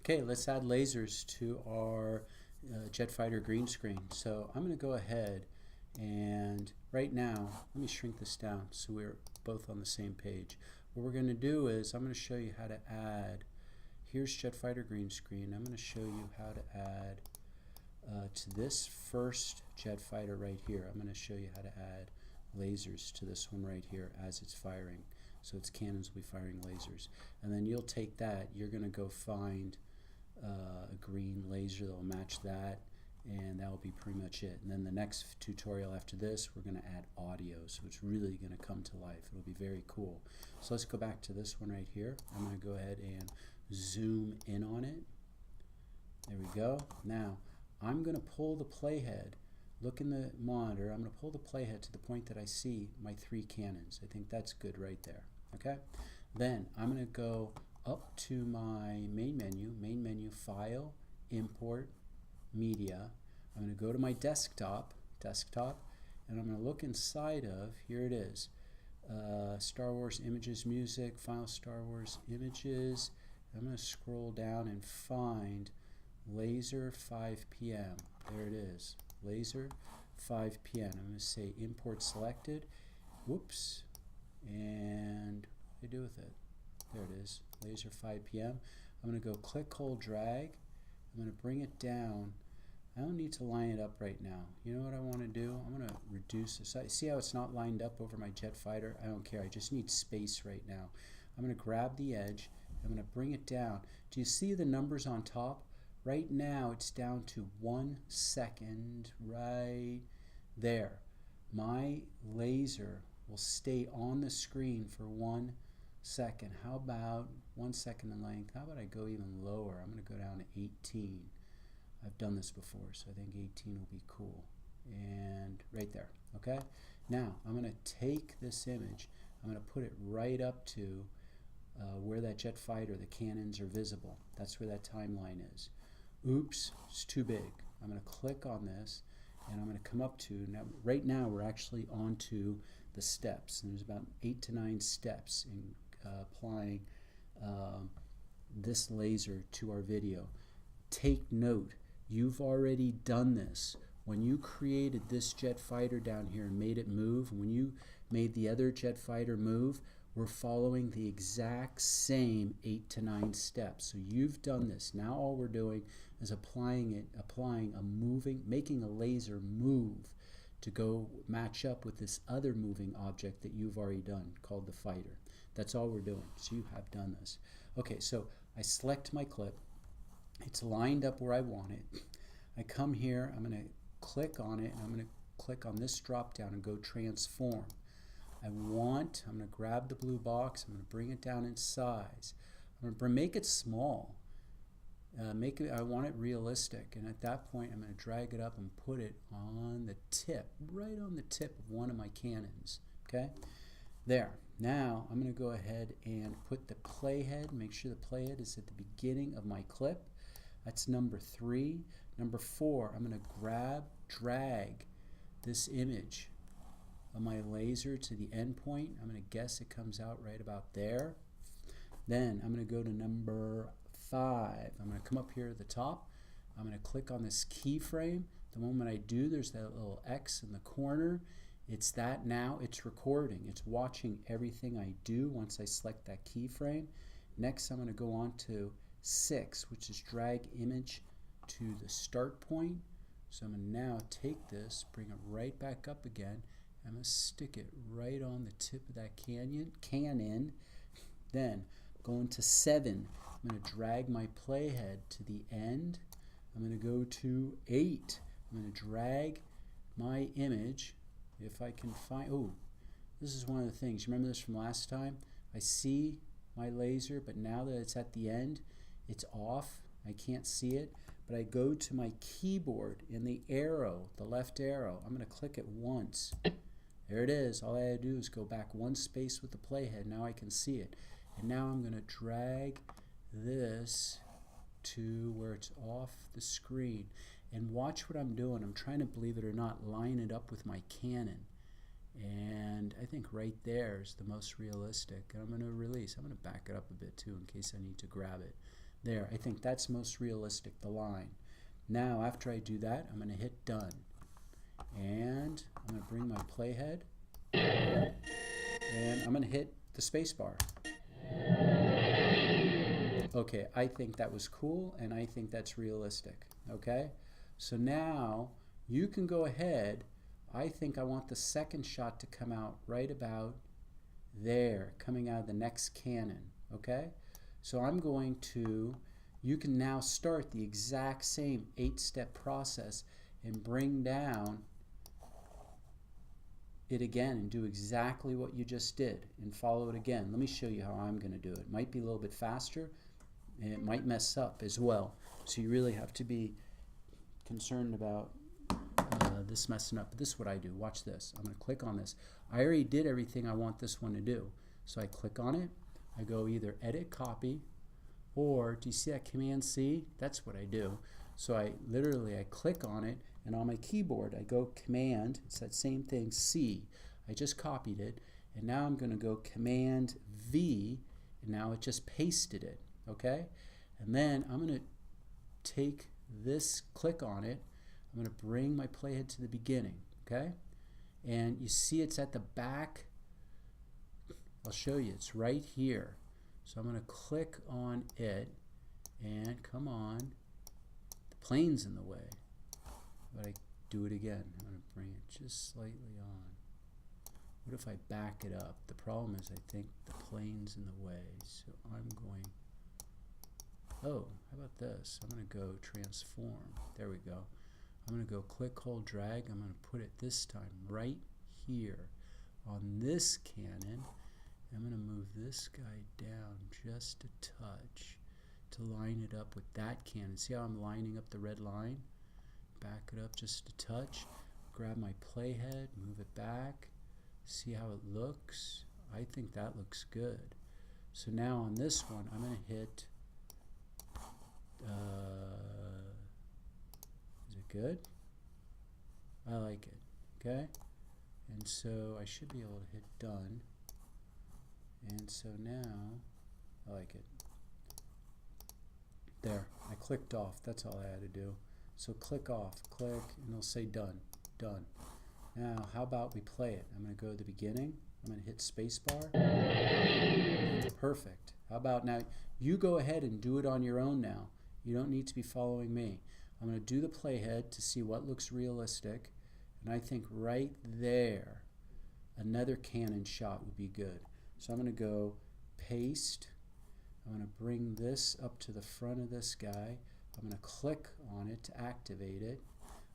Okay, let's add lasers to our jet fighter green screen. So I'm going to go ahead and right now, let me shrink this down so we're both on the same page. What we're going to do is I'm going to show you how to add, here's jet fighter green screen. I'm going to show you how to add to this first jet fighter right here. I'm going to show you how to add lasers to this one right here as it's firing. So its cannons will be firing lasers. And then you'll take that, you're going to go find a green laser that will match that, and that will be pretty much it. And then the next tutorial after this, we're going to add audio, so it's really going to come to life. It'll be very cool. So let's go back to this one right here. I'm going to go ahead and zoom in on it. There we go. Now I'm going to pull the playhead. Look in the monitor. I'm going to pull the playhead to the point that I see my 3 cannons. I think that's good right there. Okay. Then I'm going to go up to my main menu, File, Import, Media. I'm going to go to my desktop, and I'm going to look inside of, here it is, Star Wars Images, Music, File Star Wars Images. I'm going to scroll down and find Laser 5 p.m. There it is, Laser 5 p.m. I'm going to say Import Selected. Whoops. And what do I do with it? There it is, Laser 5 p.m. I'm going to go click, hold, drag. I'm going to bring it down. I don't need to line it up right now. You know what I want to do? I'm going to reduce this. See how it's not lined up over my jet fighter? I don't care. I just need space right now. I'm going to grab the edge. I'm going to bring it down. Do you see the numbers on top? Right now it's down to 1 second right there. My laser will stay on the screen for 1 second. How about 1 second in length? How about I go even lower? I'm going to go down to 18. I've done this before, so I think 18 will be cool. And right there, okay? Now, I'm going to take this image, I'm going to put it right up to where that jet fighter, the cannons are visible. That's where that timeline is. Oops, it's too big. I'm going to click on this, and I'm going to come up to, now, right now we're actually onto the steps. And there's about 8 to 9 steps in applying this laser to our video. Take note, you've already done this. When you created this jet fighter down here and made it move, and when you made the other jet fighter move, we're following the exact same 8 to 9 steps. So you've done this. Now all we're doing is applying a moving, making a laser move to go match up with this other moving object that you've already done called the fighter. That's all we're doing. So you have done this. Okay, so I select my clip. It's lined up where I want it. I come here, I'm going to click on it, and I'm going to click on this drop down and go transform. I'm going to grab the blue box, I'm going to bring it down in size. I'm going to make it small. I want it realistic, and at that point I'm going to drag it up and put it on the tip, right on the tip of one of my cannons. Okay, there. Now I'm going to go ahead and put the playhead, make sure the playhead is at the beginning of my clip. That's number 3. Number 4, I'm going to drag this image of my laser to the end point. I'm going to guess it comes out right about there. Then I'm going to go to number 5. I'm going to come up here at the top. I'm going to click on this keyframe. The moment I do, there's that little X in the corner. It's that now. It's recording. It's watching everything I do once I select that keyframe. Next, I'm going to go on to 6, which is drag image to the start point. So I'm going to now take this, bring it right back up again. I'm going to stick it right on the tip of that cannon. Then going to 7, I'm going to drag my playhead to the end. I'm going to go to 8. I'm going to drag my image, if I can find, oh, this is one of the things. You remember this from last time? I see my laser, but now that it's at the end, it's off. I can't see it, but I go to my keyboard in the arrow, the left arrow. I'm going to click it once. There it is. All I have to do is go back 1 space with the playhead. Now I can see it. And now I'm going to drag this to where it's off the screen. And watch what I'm doing. I'm trying to, believe it or not, line it up with my cannon. And I think right there is the most realistic. I'm going to release. I'm going to back it up a bit too in case I need to grab it. There, I think that's most realistic, the line. Now, after I do that, I'm going to hit done. And I'm going to bring my playhead, and I'm going to hit the space bar. Okay, I think that was cool, and I think that's realistic. Okay, so now you can go ahead. I think I want the second shot to come out right about there, coming out of the next cannon. Okay, so I'm going to, you can now start the exact same 8-step process and bring down it again and do exactly what you just did and follow it again. Let me show you how I'm going to do it. It might be a little bit faster and it might mess up as well. So you really have to be concerned about this messing up. But this is what I do. Watch this. I'm going to click on this. I already did everything I want this one to do. So I click on it. I go either edit copy, or do you see that Command C? That's what I do. So I click on it, and on my keyboard I go Command, it's that same thing, C. I just copied it, and now I'm going to go Command V, and now it just pasted it, okay? And then I'm going to take this, click on it, I'm going to bring my playhead to the beginning, okay? And you see it's at the back. I'll show you, it's right here. So I'm going to click on it, and come on, the plane's in the way. But I do it again. I'm going to bring it just slightly on. What if I back it up? The problem is I think the plane's in the way. So I'm going, oh, how about this? I'm going to go transform. There we go. I'm going to go click, hold, drag. I'm going to put it this time right here on this cannon. I'm going to move this guy down just a touch to line it up with that cannon. See how I'm lining up the red line? Back it up just a touch. Grab my playhead, move it back. See how it looks? I think that looks good. So now on this one, I'm going to hit, is it good? I like it, okay? And so I should be able to hit done. And so now, I like it. There, I clicked off. That's all I had to do. So click off, click, and it'll say done, done. Now, how about we play it? I'm going to go to the beginning. I'm going to hit spacebar. Perfect. How about now, you go ahead and do it on your own now. You don't need to be following me. I'm going to do the playhead to see what looks realistic. And I think right there, another cannon shot would be good. So I'm going to go paste. I'm going to bring this up to the front of this guy. I'm going to click on it to activate it.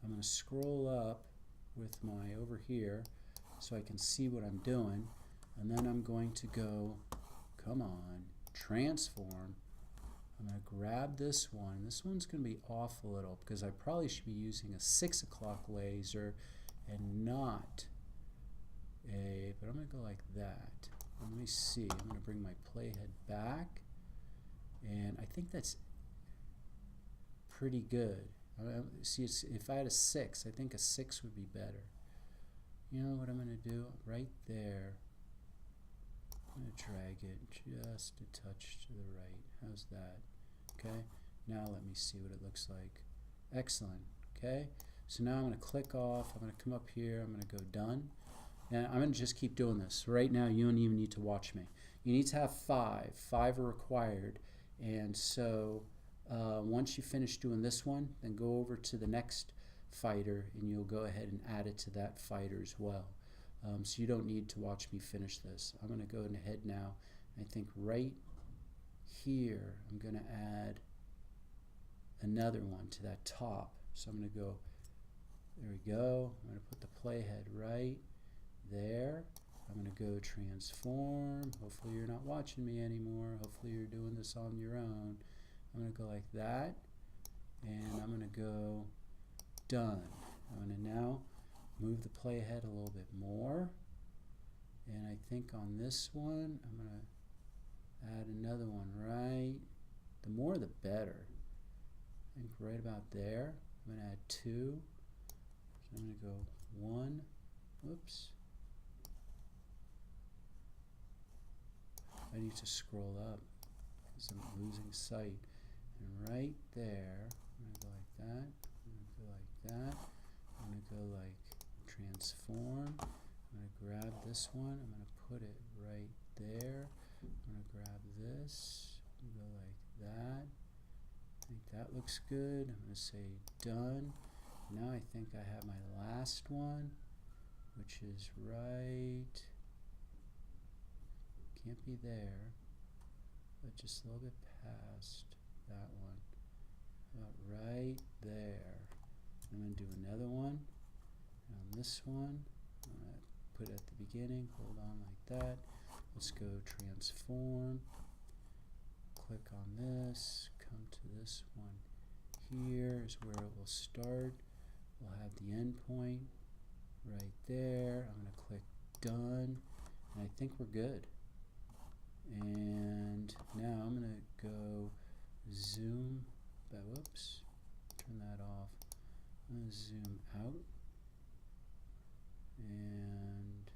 I'm going to scroll up with my over here so I can see what I'm doing. And then I'm going to go, come on, transform. I'm going to grab this one. This one's going to be off a little because I probably should be using a 6 o'clock laser and not a, but I'm going to go like that. Let me see. I'm going to bring my playhead back, and I think that's pretty good. See, if I had a 6, I think a 6 would be better. You know what I'm going to do? Right there. I'm going to drag it just a touch to the right. How's that? Okay. Now let me see what it looks like. Excellent. Okay. So now I'm going to click off. I'm going to come up here. I'm going to go done. And I'm going to just keep doing this. Right now, you don't even need to watch me. You need to have 5. 5 are required. And so once you finish doing this one, then go over to the next fighter, and you'll go ahead and add it to that fighter as well. So you don't need to watch me finish this. I'm going to go ahead now. I think right here, I'm going to add another one to that top. So I'm going to go, there we go. I'm going to put the playhead right there. I'm going to go transform. Hopefully you're not watching me anymore. Hopefully you're doing this on your own. I'm going to go like that, and I'm going to go done. I'm going to now move the playhead a little bit more, and I think on this one I'm going to add another one right. The more the better. I think right about there. I'm going to add 2. So I'm going to go 1. Whoops. I need to scroll up because I'm losing sight. right there. I'm going to go like that. I'm going to go like that. I'm going to go like transform. I'm going to grab this one. I'm going to put it right there. I'm going to grab this. Go like that. I think that looks good. I'm going to say done. Now I think I have my last one, which is right, can't be there, but just a little bit past that one, about right there. I'm going to do another one, and on this one, I'm going to put it at the beginning, hold on like that. Let's go transform, click on this, come to this one. Here is where it will start. We'll have the endpoint right there. I'm going to click done, and I think we're good. And now I'm going to go zoom, whoops, turn that off. I'm going to zoom out, and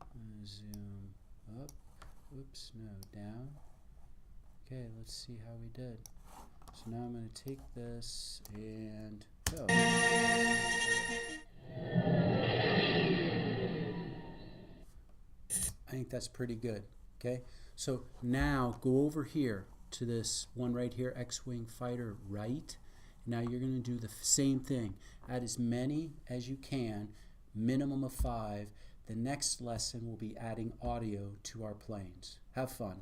I'm going to zoom up, oops, no, down. Okay, let's see how we did. So now I'm going to take this and go. I think that's pretty good. Okay, so now go over here to this one right here, X-Wing Fighter right. Now you're going to do the same thing. Add as many as you can, minimum of 5. The next lesson will be adding audio to our planes. Have fun.